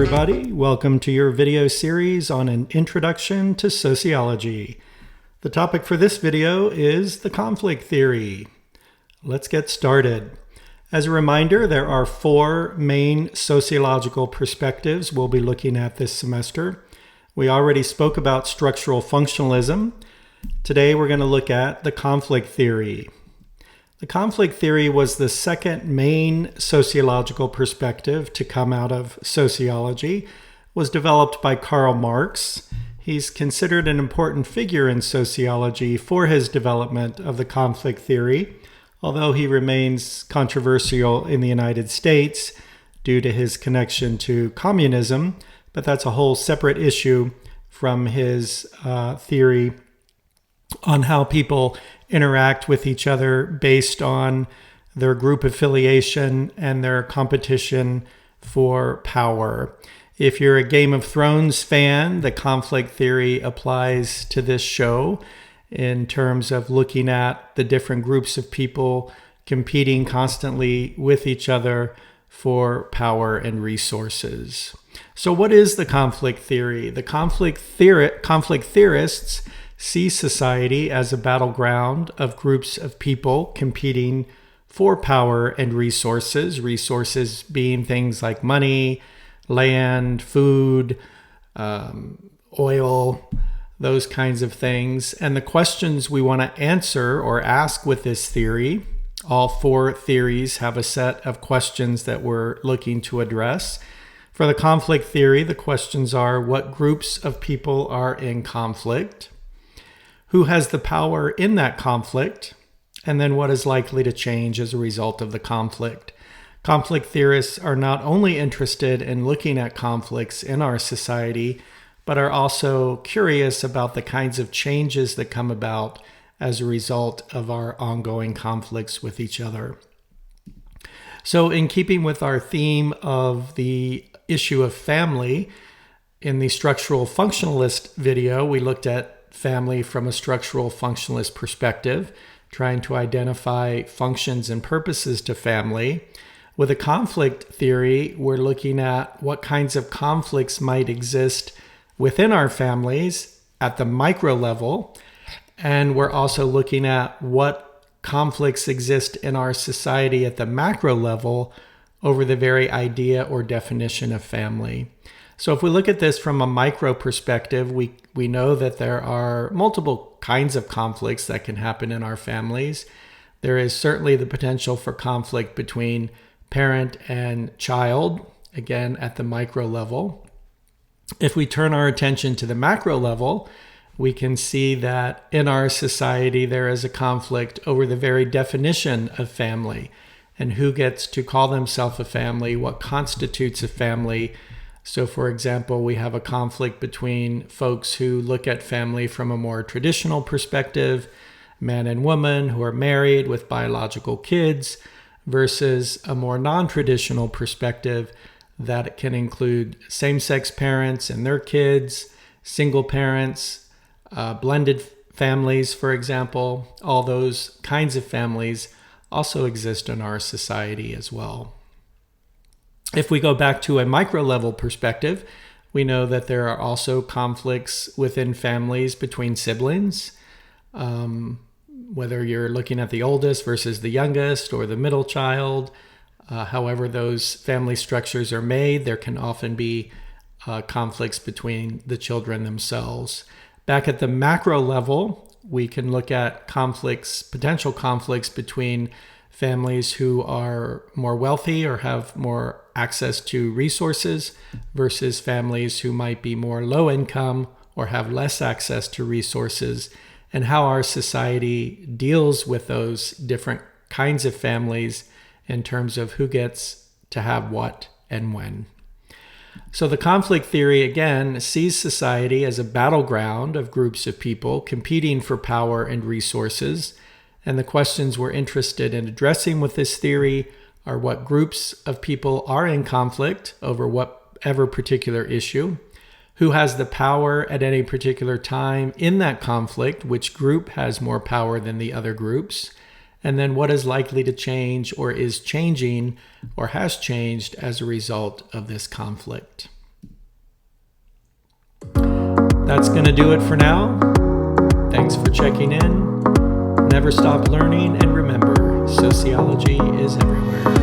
everybody. Welcome to your video series on an introduction to sociology. The topic for this video is the conflict theory. Let's get started. As a reminder, there are four main sociological perspectives we'll be looking at this semester. We already spoke about structural functionalism. Today we're going to look at the conflict theory. The conflict theory was the second main sociological perspective to come out of sociology. It was developed by Karl Marx. He's considered an important figure in sociology for his development of the conflict theory, although he remains controversial in the United States due to his connection to communism, but that's a whole separate issue from his theory on how people interact with each other based on their group affiliation and their competition for power. If you're a Game of Thrones fan, the conflict theory applies to this show in terms of looking at the different groups of people competing constantly with each other for power and resources. So what is the conflict theory? The conflict theorists see society as a battleground of groups of people competing for power and resources being things like money, land, food, oil, those kinds of things. And the questions we want to answer or ask with this theory, all four theories have a set of questions that we're looking to address. For the conflict theory, the questions are: what groups of people are in conflict? Who has the power in that conflict? And then what is likely to change as a result of the conflict? Conflict theorists are not only interested in looking at conflicts in our society, but are also curious about the kinds of changes that come about as a result of our ongoing conflicts with each other. So in keeping with our theme of the issue of family, in the structural functionalist video, we looked at family from a structural functionalist perspective, trying to identify functions and purposes to family. With a conflict theory, we're looking at what kinds of conflicts might exist within our families at the micro level, and we're also looking at what conflicts exist in our society at the macro level over the very idea or definition of family. So if we look at this from a micro perspective, we know that there are multiple kinds of conflicts that can happen in our families. There is certainly the potential for conflict between parent and child, again, at the micro level. If we turn our attention to the macro level, we can see that in our society there is a conflict over the very definition of family and who gets to call themselves a family, what constitutes a family. So, for example, we have a conflict between folks who look at family from a more traditional perspective, man and woman who are married with biological kids, versus a more non-traditional perspective that can include same-sex parents and their kids, single parents, blended families, for example. All those kinds of families also exist in our society as well. If we go back to a micro level perspective, we know that there are also conflicts within families between siblings, whether you're looking at the oldest versus the youngest or the middle child. However those family structures are made, there can often be conflicts between the children themselves. Back at the macro level, we can look at potential conflicts between families who are more wealthy or have more access to resources versus families who might be more low income or have less access to resources, and how our society deals with those different kinds of families in terms of who gets to have what and when. So the conflict theory, again, sees society as a battleground of groups of people competing for power and resources. And the questions we're interested in addressing with this theory are: what groups of people are in conflict over whatever particular issue? Who has the power at any particular time in that conflict? Which group has more power than the other groups? And then what is likely to change or is changing or has changed as a result of this conflict? That's going to do it for now. Thanks for checking in. Never stop learning, and remember, sociology is everywhere.